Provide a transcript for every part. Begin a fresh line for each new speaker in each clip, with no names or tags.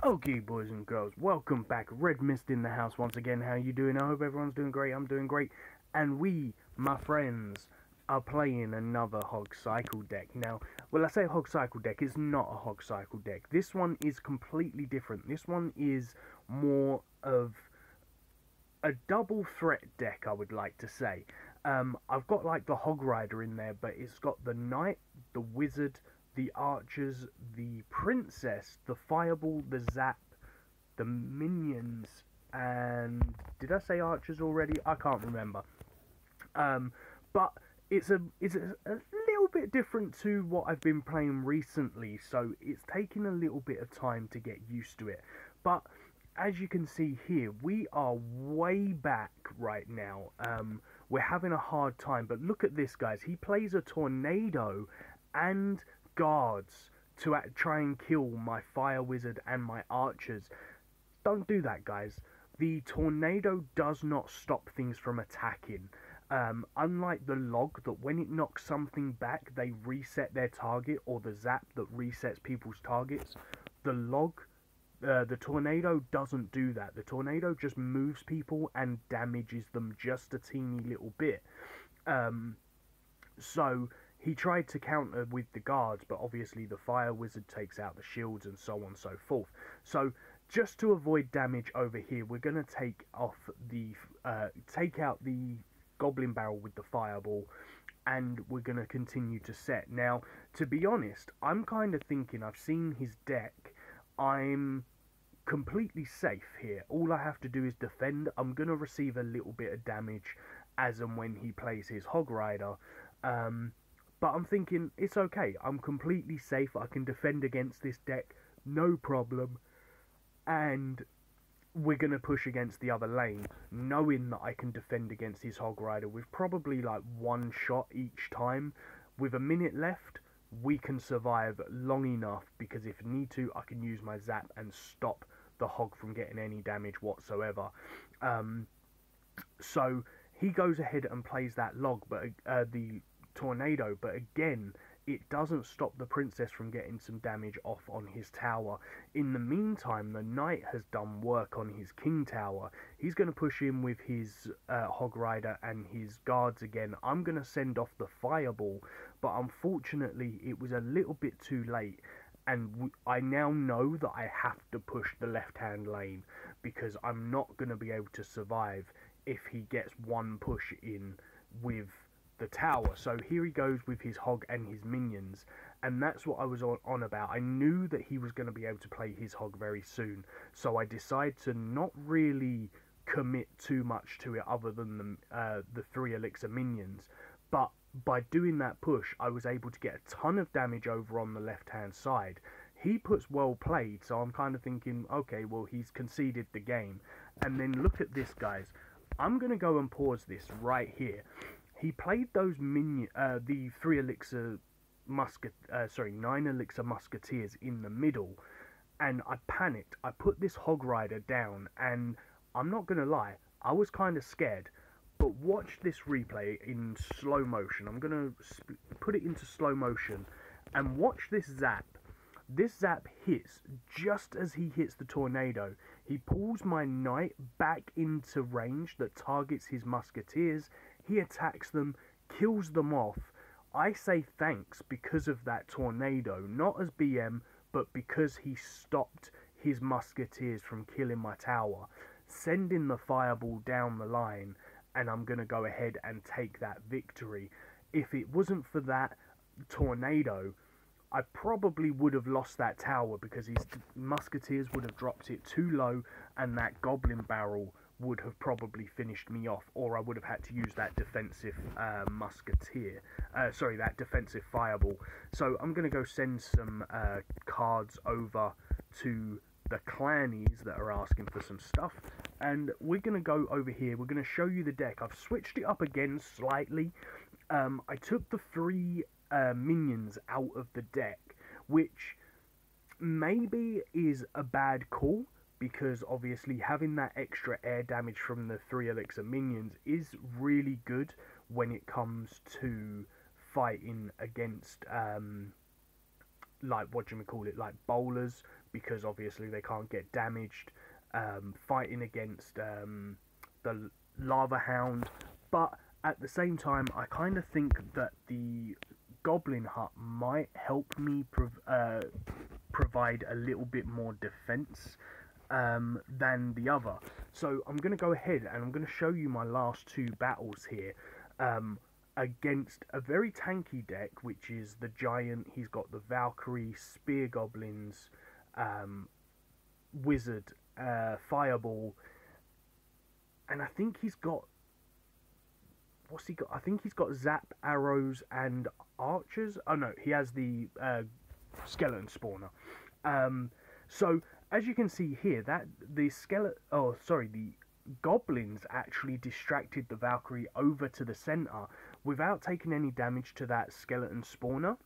Okay, boys and girls, welcome back. Redmissed in the house once again. How you doing? I hope everyone's doing great. I'm doing great. And we, my friends, are playing another Hog Cycle deck. Now, well, I say Hog Cycle deck, it's not a Hog Cycle deck. This one is completely different. This one is more of a double threat deck, I would like to say. I've got like the Hog Rider in there, but it's got the Knight, the Wizard, the Archers, the Princess, the Fireball, the Zap, the Minions, and did I say Archers already? I can't remember. But it's a little bit different to what I've been playing recently, so it's taking a little bit of time to get used to it. But as you can see here, we are way back right now. We're having a hard time, but look at this, guys. He plays a Tornado and guards to try and kill my Fire Wizard and my Archers. Don't do that, guys. The Tornado does not stop things from attacking. Unlike the Log, that when it knocks something back, they reset their target, or the Zap that resets people's targets, the Tornado doesn't do that. The Tornado just moves people and damages them just a teeny little bit. So he tried to counter with the guards, but obviously the Fire Wizard takes out the shields and so on and so forth. So just to avoid damage over here, we're going to take out the Goblin Barrel with the Fireball, and we're going to continue to set. Now, to be honest, I'm kind of thinking, I've seen his deck, I'm completely safe here. All I have to do is defend. I'm going to receive a little bit of damage as and when he plays his Hog Rider. But I'm thinking, it's okay. I'm completely safe. I can defend against this deck, no problem. And we're going to push against the other lane, knowing that I can defend against his Hog Rider with probably like one shot each time. With a minute left, we can survive long enough, because if need to, I can use my Zap and stop the Hog from getting any damage whatsoever. So he goes ahead and plays that the Tornado, but again, it doesn't stop the Princess from getting some damage off on his tower. In the meantime, the Knight has done work on his King Tower. He's going to push in with his Hog Rider and his guards again. I'm going to send off the Fireball, but unfortunately it was a little bit too late, and I now know that I have to push the left-hand lane, because I'm not going to be able to survive if he gets one push in with the tower. So here he goes with his Hog and his minions, and that's what I was on about. I knew that he was going to be able to play his Hog very soon, so I decided to not really commit too much to it other than the 3 elixir minions. But by doing that push, I was able to get a ton of damage over on the left hand side. He puts well played, so I'm kind of thinking, okay, well, he's conceded the game. And then look at this, guys. I'm going to go and pause this right here. He played those the 3 elixir 9 elixir musketeers in the middle, and I panicked. I put this Hog Rider down, and I'm not gonna lie, I was kind of scared. But watch this replay in slow motion. I'm gonna put it into slow motion, and watch this Zap. This Zap hits just as he hits the Tornado. He pulls my Knight back into range that targets his musketeers. He attacks them, kills them off. I say thanks because of that Tornado, not as BM, but because he stopped his musketeers from killing my tower, sending the Fireball down the line, and I'm going to go ahead and take that victory. If it wasn't for that Tornado, I probably would have lost that tower, because his musketeers would have dropped it too low, and that Goblin Barrel would have probably finished me off, or I would have had to use that defensive that defensive Fireball. So I'm going to go send some cards over to the clannies that are asking for some stuff, and we're going to go over here. We're going to show you the deck. I've switched it up again slightly. I took the 3 minions out of the deck, which maybe is a bad call, because obviously having that extra air damage from the 3 elixir minions is really good when it comes to fighting against like, what do you call it, like bowlers, because obviously they can't get damaged, fighting against the lava hound. But at the same time, I kind of think that the goblin hut might help me provide a little bit more defense than the other. So I'm going to go ahead and I'm going to show you my last two battles here, against a very tanky deck, which is the giant. He's got the Valkyrie, spear goblins, wizard, fireball, and I think he's got, what's he got? I think he's got zap, arrows, and archers. Oh no, he has the skeleton spawner. So as you can see here, that the the goblins actually distracted the Valkyrie over to the center without taking any damage to that skeleton spawner.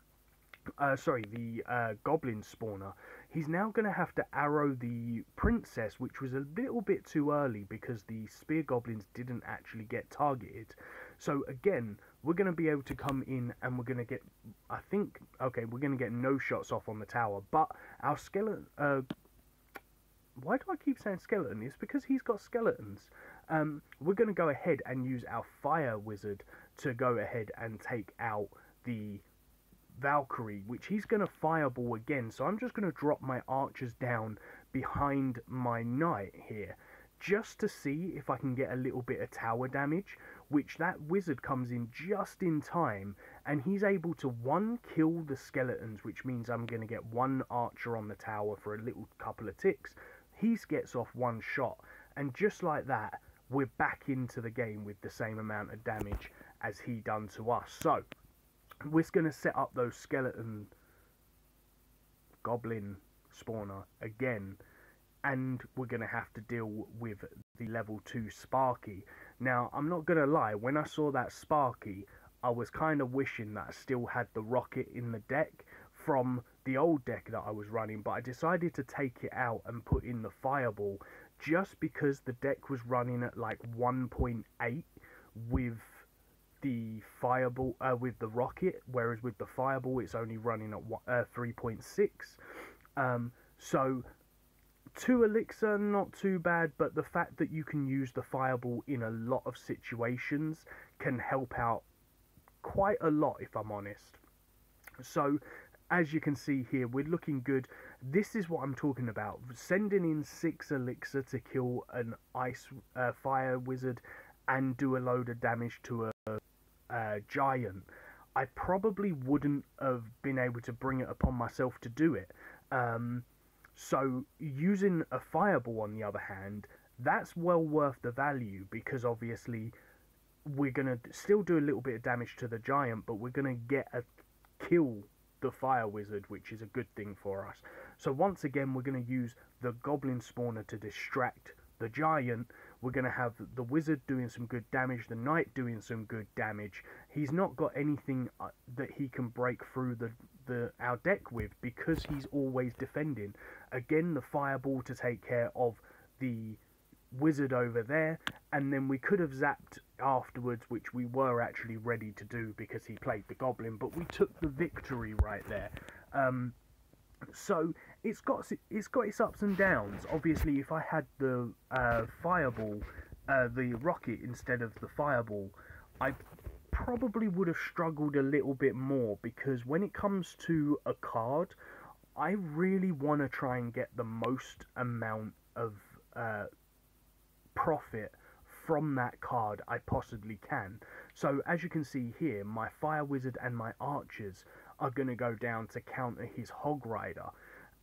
The goblin spawner. He's now going to have to arrow the princess, which was a little bit too early because the spear goblins didn't actually get targeted. So again, we're going to be able to come in and we're going to get, I think, okay, we're going to get no shots off on the tower, but our skeleton, why do I keep saying skeleton? It's because he's got skeletons. We're going to go ahead and use our fire wizard to go ahead and take out the Valkyrie, which he's going to fireball again. So I'm just going to drop my archers down behind my knight here, just to see if I can get a little bit of tower damage, which that wizard comes in just in time, and he's able to kill the skeletons, which means I'm going to get one archer on the tower for a little couple of ticks. He gets off one shot, and just like that, we're back into the game with the same amount of damage as he done to us. So we're going to set up those skeleton goblin spawner again, and we're going to have to deal with the level 2 Sparky. Now, I'm not going to lie, when I saw that Sparky, I was kind of wishing that I still had the rocket in the deck from the old deck that I was running, but I decided to take it out and put in the fireball just because the deck was running at like 1.8 with the fireball, with the rocket, whereas with the fireball it's only running at 3.6. So 2 elixir, not too bad, but the fact that you can use the fireball in a lot of situations can help out quite a lot, if I'm honest. So as you can see here, we're looking good. This is what I'm talking about, sending in 6 elixir to kill an ice fire wizard and do a load of damage to a giant. I probably wouldn't have been able to bring it upon myself to do it. So using a fireball, on the other hand, that's well worth the value, because obviously we're going to still do a little bit of damage to the giant, but we're going to get a kill the fire wizard, which is a good thing for us. So once again, we're going to use the goblin spawner to distract the giant. We're going to have the wizard doing some good damage, the knight doing some good damage. He's not got anything that he can break through our deck with, because he's always defending. Again, the fireball to take care of the wizard over there, and then we could have zapped afterwards, which we were actually ready to do because he played the goblin, but we took the victory right there. So it's got its ups and downs. Obviously, if I had the fireball, the rocket instead of the fireball, I probably would have struggled a little bit more, because when it comes to a card, I really want to try and get the most amount of profit from that card I possibly can. So as you can see here, my fire wizard and my archers are going to go down to counter his hog rider,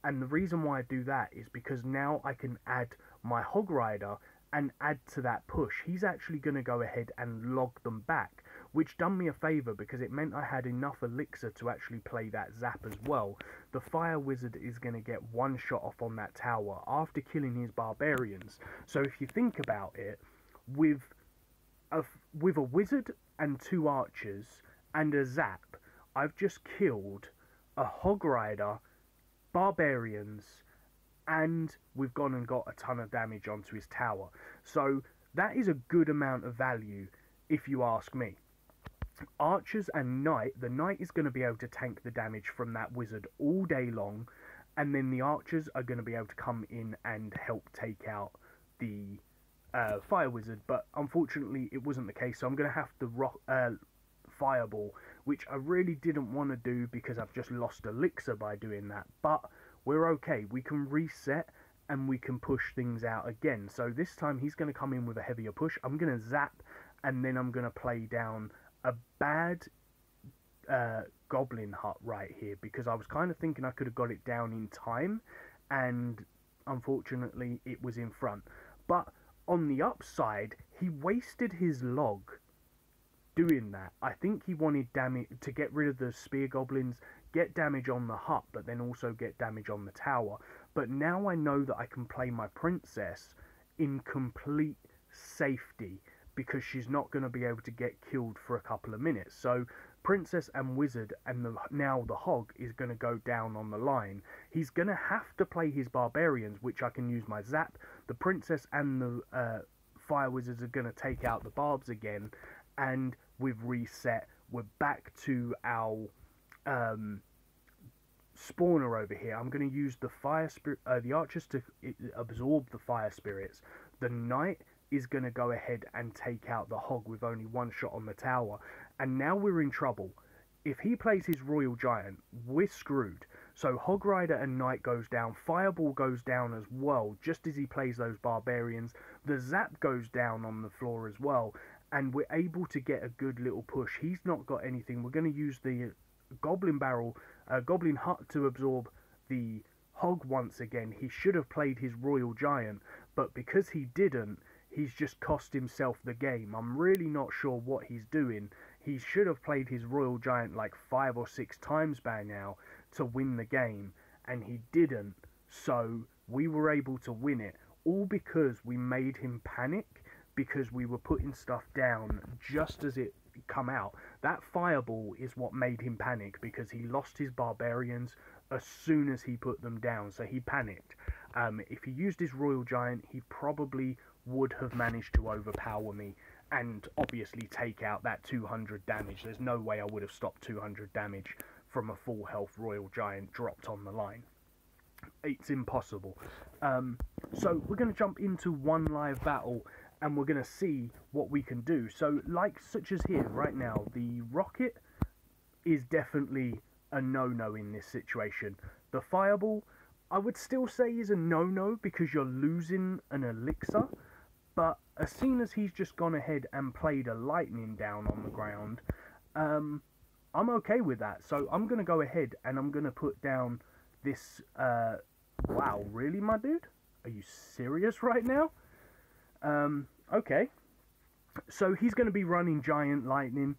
and the reason why I do that is because now I can add my hog rider and add to that push. He's actually going to go ahead and log them back, which done me a favour because it meant I had enough elixir to actually play that zap as well. The fire wizard is going to get one shot off on that tower after killing his barbarians. So if you think about it, with a wizard and 2 archers and a zap, I've just killed a hog rider, barbarians, and we've gone and got a ton of damage onto his tower. So that is a good amount of value, if you ask me. Archers and knight, the knight is going to be able to tank the damage from that wizard all day long, and then the archers are going to be able to come in and help take out the fire wizard. But unfortunately it wasn't the case, so I'm going to have to fireball, which I really didn't want to do because I've just lost elixir by doing that. But we're okay, we can reset and we can push things out again. So this time he's going to come in with a heavier push. I'm going to zap, and then I'm going to play down a bad goblin hut right here, because I was kind of thinking I could have got it down in time, and unfortunately it was in front. But on the upside, he wasted his log doing that. I think he wanted damage to get rid of the spear goblins, get damage on the hut, but then also get damage on the tower. But now I know that I can play my princess in complete safety, because she's not going to be able to get killed for a couple of minutes. So princess and wizard, and now the hog is going to go down on the line. He's going to have to play his barbarians, which I can use my zap. The princess and the fire wizards are going to take out the barbs again, and we've reset. We're back to our spawner over here. I'm going to use the the archers to absorb the fire spirits. The knight is going to go ahead and take out the hog with only one shot on the tower. And now we're in trouble. If he plays his royal giant, we're screwed. So hog rider and knight goes down. Fireball goes down as well, just as he plays those barbarians. The zap goes down on the floor as well, and we're able to get a good little push. He's not got anything. We're going to use the goblin hut to absorb the hog once again. He should have played his royal giant, but because he didn't, he's just cost himself the game. I'm really not sure what he's doing. He should have played his royal giant like 5 or 6 times by now to win the game, and he didn't. So we were able to win it, all because we made him panic, because we were putting stuff down just as it come out. That fireball is what made him panic, because he lost his barbarians as soon as he put them down, so he panicked. If he used his royal giant, he probably would have managed to overpower me and obviously take out that 200 damage. There's no way I would have stopped 200 damage from a full health royal giant dropped on the line. It's impossible. So we're going to jump into one live battle, and we're going to see what we can do. So like such as here right now, the rocket is definitely a no-no in this situation. The fireball, I would still say, is a no-no because you're losing an elixir. But as soon as he's just gone ahead and played a lightning down on the ground, I'm okay with that. So I'm going to go ahead and I'm going to put down this... wow, really, my dude? Are you serious right now? Okay. So he's going to be running giant lightning,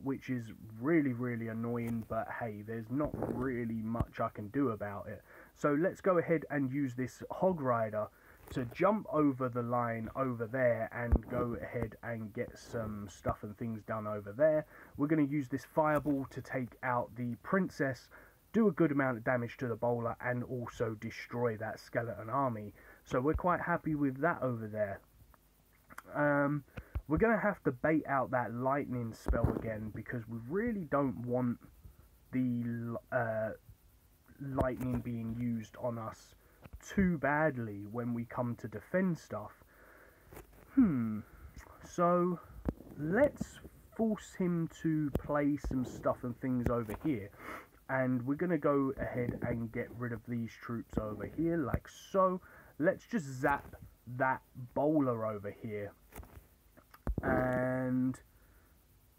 which is really, really annoying. But hey, there's not really much I can do about it. So let's go ahead and use this hog rider to jump over the line over there and go ahead and get some stuff and things done over there. We're going to use this fireball to take out the princess, do a good amount of damage to the bowler, and also destroy that skeleton army. So we're quite happy with that over there. We're going to have to bait out that lightning spell again, because we really don't want the lightning being used on us too badly when we come to defend stuff. So let's force him to play some stuff and things over here, and we're going to go ahead and get rid of these troops over here like so. Let's just zap that bowler over here, and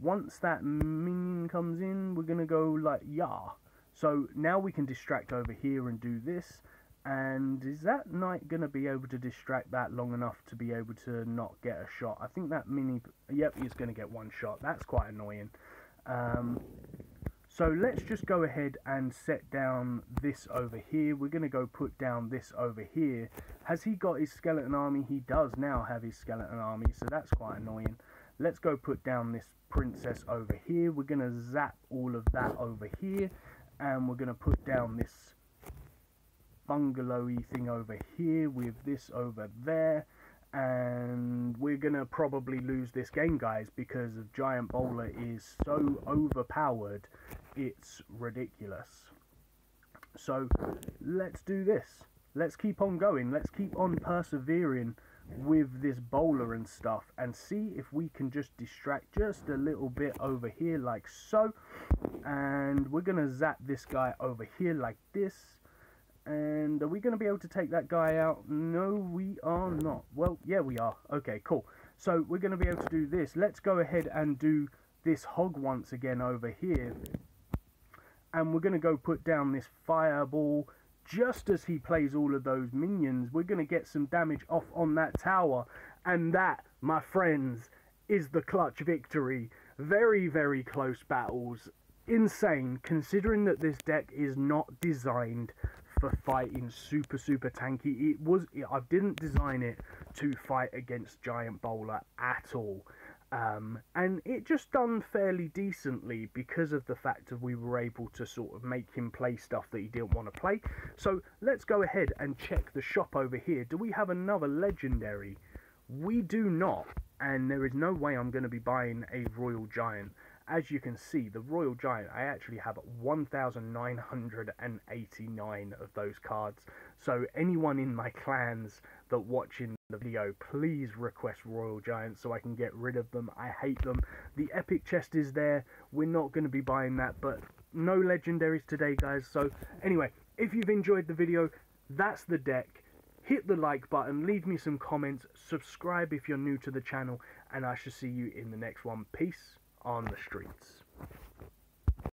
once that minion comes in, we're going to go like yeah. So now we can distract over here and do this. And is that knight going to be able to distract that long enough to be able to not get a shot? I think that yep, he's going to get one shot. That's quite annoying. So let's just go ahead and set down this over here. We're going to go put down this over here. Has he got his skeleton army? He does now have his skeleton army, so that's quite annoying. Let's go put down this princess over here. We're going to zap all of that over here, and we're going to put down this bungalowy thing over here with this over there, and we're gonna probably lose this game, guys, because of Giant Bowler is so overpowered, it's ridiculous. So let's do this. Let's keep on going. Let's keep on persevering with this bowler and stuff, and see if we can just distract just a little bit over here like so. And we're gonna zap this guy over here like this. And are we going to be able to take that guy out? No, we are not. Well, yeah, we are. Okay, cool. So we're going to be able to do this. Let's go ahead and do this hog once again over here. And we're going to go put down this fireball just as he plays all of those minions. We're going to get some damage off on that tower. And that, my friends, is the clutch victory. Very, very close battles. Insane, considering that this deck is not designed for fighting super tanky. I didn't design it to fight against Giant Bowler at all, and it just done fairly decently because of the fact that we were able to sort of make him play stuff that he didn't want to play. So let's go ahead and check the shop over here. Do we have another legendary? We do not, and there is no way I'm going to be buying a Royal Giant. As you can see, the Royal Giant, I actually have 1,989 of those cards. So anyone in my clans that watching the video, please request Royal Giant so I can get rid of them. I hate them. The epic chest is there. We're not going to be buying that, but no legendaries today, guys. So anyway, if you've enjoyed the video, that's the deck. Hit the like button, leave me some comments, subscribe if you're new to the channel, and I shall see you in the next one. Peace on the streets.